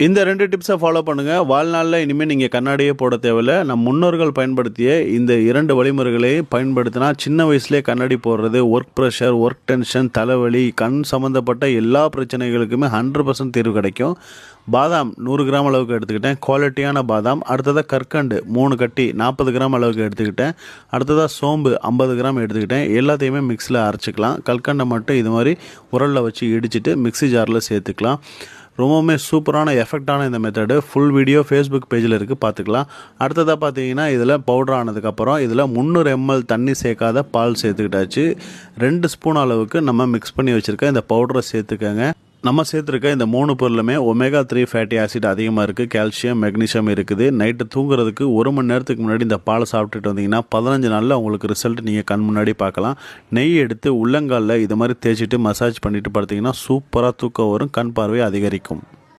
இந்த 2 டிப்ஸை ஃபாலோ பண்ணுங்கள். வாழ்நாளில் இனிமேல் நீங்கள் கண்ணாடியே போட தேவையில்லை. நம் முன்னோர்கள் பயன்படுத்திய இந்த 2 வழிமுறைகளை பயன்படுத்தினா சின்ன வயசுலேயே கண்ணாடி போடுறது, ஒர்க் ப்ரெஷர், ஒர்க் டென்ஷன், தலைவலி, கண் சம்மந்தப்பட்ட எல்லா பிரச்சனைகளுக்குமே 100% தீர்வு கிடைக்கும். பாதாம் 100 கிராம் அளவுக்கு எடுத்துக்கிட்டேன், குவாலிட்டியான பாதாம். அடுத்ததாக கற்கண்டு 3 கட்டி 40 கிராம் அளவுக்கு எடுத்துக்கிட்டேன். அடுத்ததாக சோம்பு 50 கிராம் எடுத்துக்கிட்டேன். எல்லாத்தையுமே மிக்ஸியில் அரைச்சிக்கலாம். கற்கண்டை மட்டும் இது மாதிரி உரலில் வச்சு இடிச்சிட்டு மிக்ஸி ஜாரில் சேர்த்துக்கலாம். ரொம்பவுமே சூப்பரான எஃபெக்டான இந்த மெத்தடு ஃபுல் வீடியோ ஃபேஸ்புக் பேஜில் இருக்குது, பார்த்துக்கலாம். அடுத்ததாக பார்த்தீங்கன்னா இதில் பவுடர் ஆனதுக்கப்புறம் இதில் 300 ml தண்ணி சேர்க்காத பால் சேர்த்துக்கிட்டாச்சு. 2 ஸ்பூன் அளவுக்கு நம்ம மிக்ஸ் பண்ணி வச்சுருக்க இந்த பவுடரை சேர்த்துக்கங்க. நம்ம சேர்த்துருக்க இந்த 3 பொருளுமே omega-3 ஃபேட்டி ஆசிட் அதிகமாக இருக்குது, கால்சியம், மெக்னீஷியம் இருக்குது. நைட்டு தூங்குறதுக்கு 1 மணி நேரத்துக்கு முன்னாடி இந்த பாலை சாப்பிட்டுட்டு வந்தீங்கன்னா 15 நாளில் உங்களுக்கு ரிசல்ட் நீங்கள் கண் முன்னாடி பார்க்கலாம். நெய் எடுத்து உள்ளங்காலில் இது மாதிரி தேய்ச்சிட்டு மசாஜ் பண்ணிவிட்டு படுத்திங்கன்னா சூப்பராக தூக்கம் வரும், கண் பார்வை அதிகரிக்கும்.